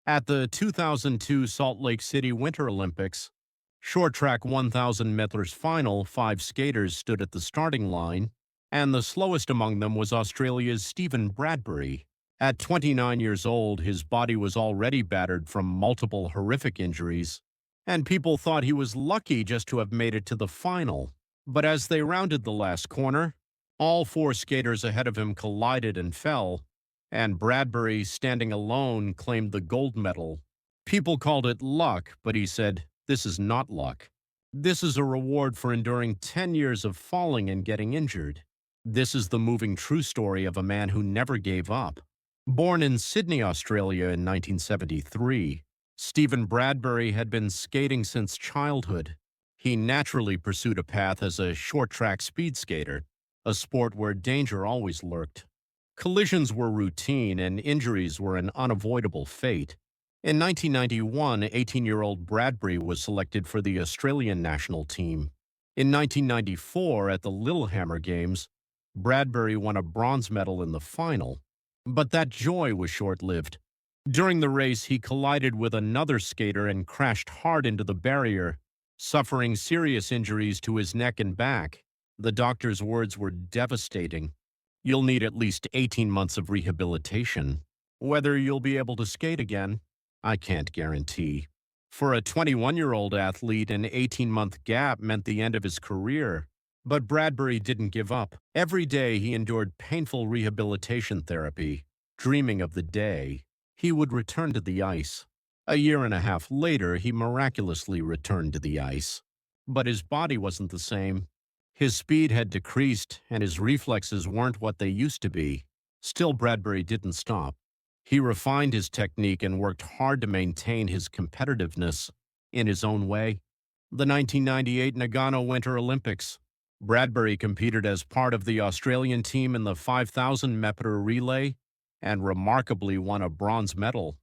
At the 2002 Salt Lake City Winter Olympics, short track 1,000 meters final, five skaters stood at the starting line, and the slowest among them was Australia's Stephen Bradbury. At 29 years old, his body was already battered from multiple horrific injuries, and people thought he was lucky just to have made it to the final. But as they rounded the last corner, all four skaters ahead of him collided and fell, and Bradbury, standing alone, claimed the gold medal. People called it luck, but he said, "This is not luck. This is a reward for enduring 10 years of falling and getting injured. This is the moving true story of a man who never gave up." Born in Sydney, Australia in 1973, Stephen Bradbury had been skating since childhood. He naturally pursued a path as a short-track speed skater, a sport where danger always lurked. Collisions were routine and injuries were an unavoidable fate. In 1991, 18-year-old Bradbury was selected for the Australian national team. In 1994, at the Lillehammer Games, Bradbury won a bronze medal in the final. But that joy was short-lived. During the race, he collided with another skater and crashed hard into the barrier, suffering serious injuries to his neck and back. The doctor's words were devastating. "You'll need at least 18 months of rehabilitation. Whether you'll be able to skate again, I can't guarantee." For a 21-year-old athlete, an 18-month gap meant the end of his career. But Bradbury didn't give up. Every day he endured painful rehabilitation therapy, dreaming of the day he would return to the ice. A year and a half later, he miraculously returned to the ice. But his body wasn't the same. His speed had decreased, and his reflexes weren't what they used to be. Still, Bradbury didn't stop. He refined his technique and worked hard to maintain his competitiveness in his own way. The 1998 Nagano Winter Olympics. Bradbury competed as part of the Australian team in the 5,000-meter relay and remarkably won a bronze medal.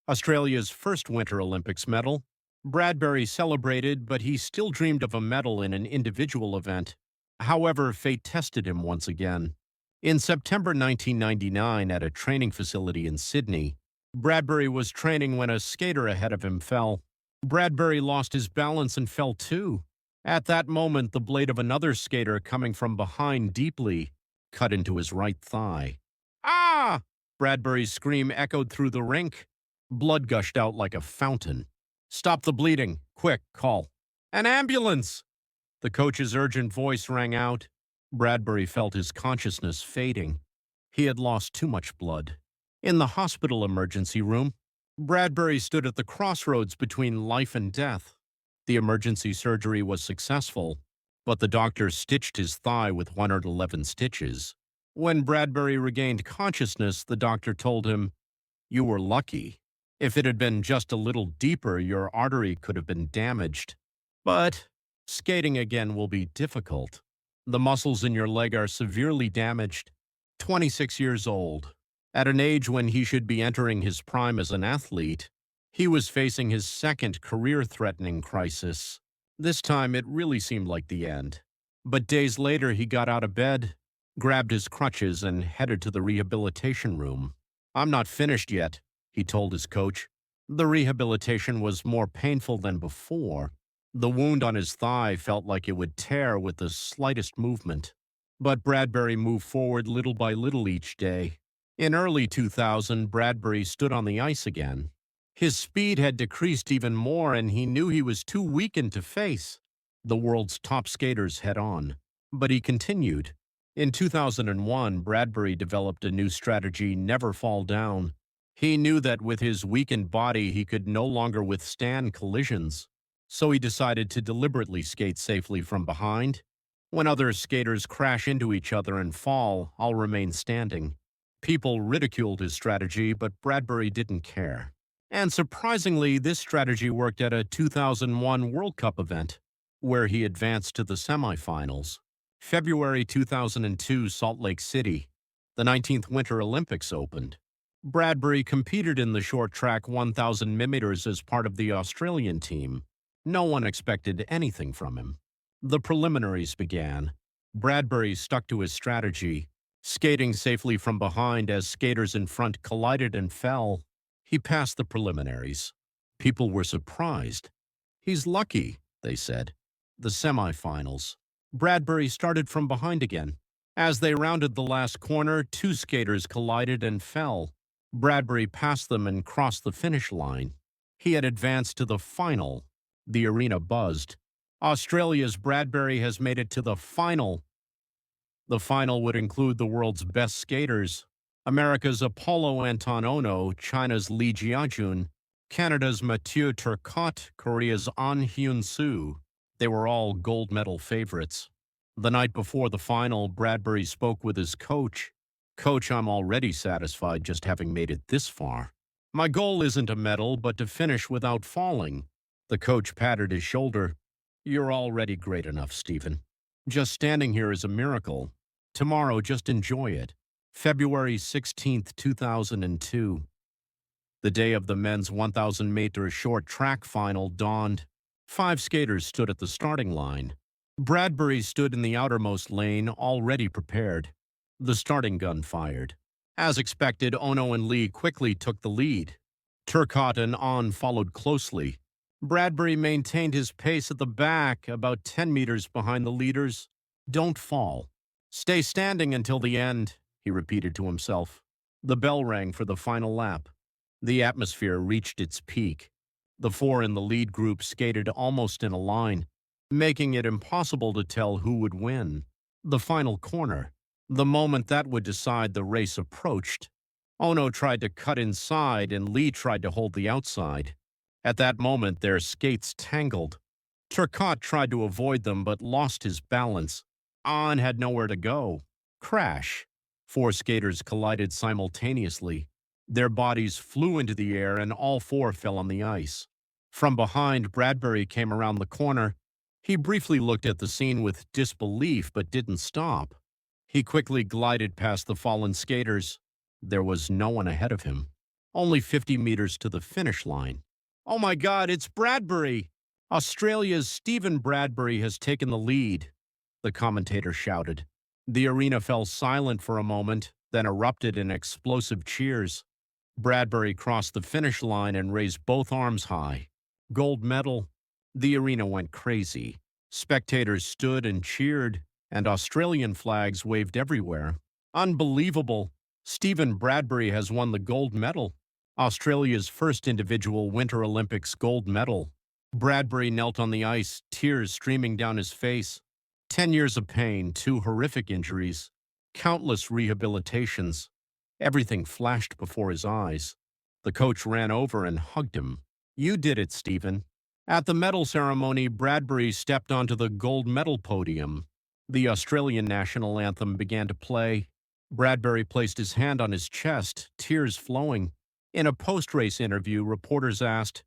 Australia's first Winter Olympics medal. Bradbury celebrated, but he still dreamed of a medal in an individual event. However, fate tested him once again. In September 1999, at a training facility in Sydney, Bradbury was training when a skater ahead of him fell. Bradbury lost his balance and fell too. At that moment, the blade of another skater coming from behind deeply cut into his right thigh. "Ah!" Bradbury's scream echoed through the rink. Blood gushed out like a fountain. "Stop the bleeding. Quick, call an ambulance!" The coach's urgent voice rang out. Bradbury felt his consciousness fading. He had lost too much blood. In the hospital emergency room, Bradbury stood at the crossroads between life and death. The emergency surgery was successful, but the doctor stitched his thigh with 111 stitches. When Bradbury regained consciousness, the doctor told him, "You were lucky. If it had been just a little deeper, your artery could have been damaged. But skating again will be difficult. The muscles in your leg are severely damaged." 26 years old, at an age when he should be entering his prime as an athlete, he was facing his second career-threatening crisis. This time, it really seemed like the end. But days later, he got out of bed, grabbed his crutches, and headed to the rehabilitation room. "I'm not finished yet," he told his coach. The rehabilitation was more painful than before. The wound on his thigh felt like it would tear with the slightest movement. But Bradbury moved forward little by little each day. In early 2000, Bradbury stood on the ice again. His speed had decreased even more, and he knew he was too weakened to face the world's top skaters head-on. But he continued. In 2001, Bradbury developed a new strategy: never fall down. He knew that with his weakened body, he could no longer withstand collisions. So he decided to deliberately skate safely from behind. "When other skaters crash into each other and fall, I'll remain standing." People ridiculed his strategy, but Bradbury didn't care. And surprisingly, this strategy worked at a 2001 World Cup event, where he advanced to the semifinals. February 2002, Salt Lake City. The 19th Winter Olympics opened. Bradbury competed in the short track 1,000 meters as part of the Australian team. No one expected anything from him. The preliminaries began. Bradbury stuck to his strategy, skating safely from behind as skaters in front collided and fell. He passed the preliminaries. People were surprised. He's lucky, they said. The semifinals. Bradbury started from behind again. As they rounded the last corner, two skaters collided and fell. Bradbury passed them and crossed the finish line. He had advanced to the final. The arena buzzed. Australia's Bradbury has made it to the final. The final would include the world's best skaters: America's Apollo Anton, China's Lee Jiajun, Canada's Mathieu Turcotte, Korea's An Hyun-soo. They were all gold medal favorites. The night before the final, Bradbury spoke with his coach. "Coach, I'm already satisfied just having made it this far. My goal isn't a medal, but to finish without falling." The coach patted his shoulder. "You're already great enough, Stephen. Just standing here is a miracle. Tomorrow, just enjoy it." February 16th, 2002. The day of the men's 1,000-meter short track final dawned. 5 skaters stood at the starting line. Bradbury stood in the outermost lane, already prepared. The starting gun fired. As expected, Ono and Lee quickly took the lead. Turcotte and An followed closely. Bradbury maintained his pace at the back, about 10 meters behind the leaders. "Don't fall. Stay standing until the end," he repeated to himself. The bell rang for the final lap. The atmosphere reached its peak. The 4 in the lead group skated almost in a line, making it impossible to tell who would win. The final corner, the moment that would decide the race, approached. Ono tried to cut inside and Lee tried to hold the outside. At that moment, their skates tangled. Turcotte tried to avoid them but lost his balance. An had nowhere to go. Crash. 4 skaters collided simultaneously. Their bodies flew into the air and all 4 fell on the ice. From behind, Bradbury came around the corner. He briefly looked at the scene with disbelief but didn't stop. He quickly glided past the fallen skaters. There was no one ahead of him. Only 50 meters to the finish line. "Oh my God, it's Bradbury! Australia's Stephen Bradbury has taken the lead," the commentator shouted. The arena fell silent for a moment, then erupted in explosive cheers. Bradbury crossed the finish line and raised both arms high. Gold medal. The arena went crazy. Spectators stood and cheered, and Australian flags waved everywhere. "Unbelievable! Stephen Bradbury has won the gold medal. Australia's first individual Winter Olympics gold medal." Bradbury knelt on the ice, tears streaming down his face. 10 years of pain, 2 horrific injuries, countless rehabilitations. Everything flashed before his eyes. The coach ran over and hugged him. "You did it, Stephen." At the medal ceremony, Bradbury stepped onto the gold medal podium. The Australian national anthem began to play. Bradbury placed his hand on his chest, tears flowing. In a post-race interview, reporters asked,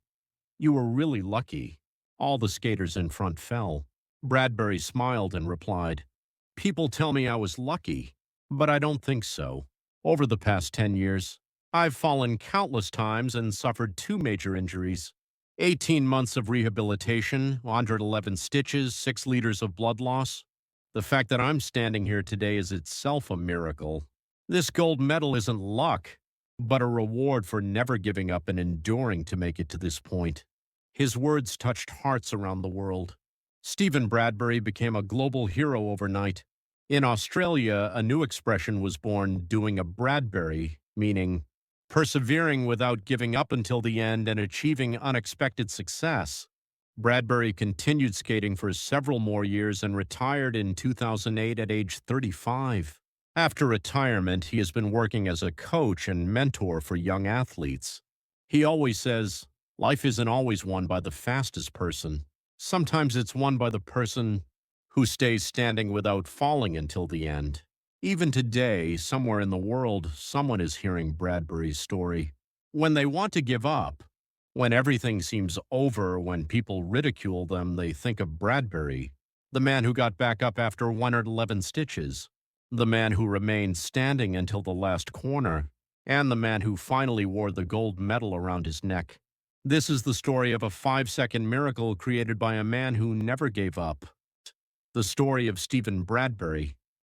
"You were really lucky." All the skaters in front fell. Bradbury smiled and replied, "People tell me I was lucky, but I don't think so. Over the past 10 years, I've fallen countless times and suffered 2 major injuries. 18 months of rehabilitation, 111 stitches, 6 liters of blood loss. The fact that I'm standing here today is itself a miracle. This gold medal isn't luck, but a reward for never giving up and enduring to make it to this point." His words touched hearts around the world. Stephen Bradbury became a global hero overnight. In Australia, a new expression was born, "doing a Bradbury," meaning persevering without giving up until the end and achieving unexpected success. Bradbury continued skating for several more years and retired in 2008 at age 35. After retirement, he has been working as a coach and mentor for young athletes. He always says, "Life isn't always won by the fastest person. Sometimes it's won by the person who stays standing without falling until the end." Even today, somewhere in the world, someone is hearing Bradbury's story. When they want to give up, when everything seems over, when people ridicule them, they think of Bradbury, the man who got back up after 111 stitches, the man who remained standing until the last corner, and the man who finally wore the gold medal around his neck. This is the story of a 5-second miracle created by a man who never gave up. The story of Stephen Bradbury.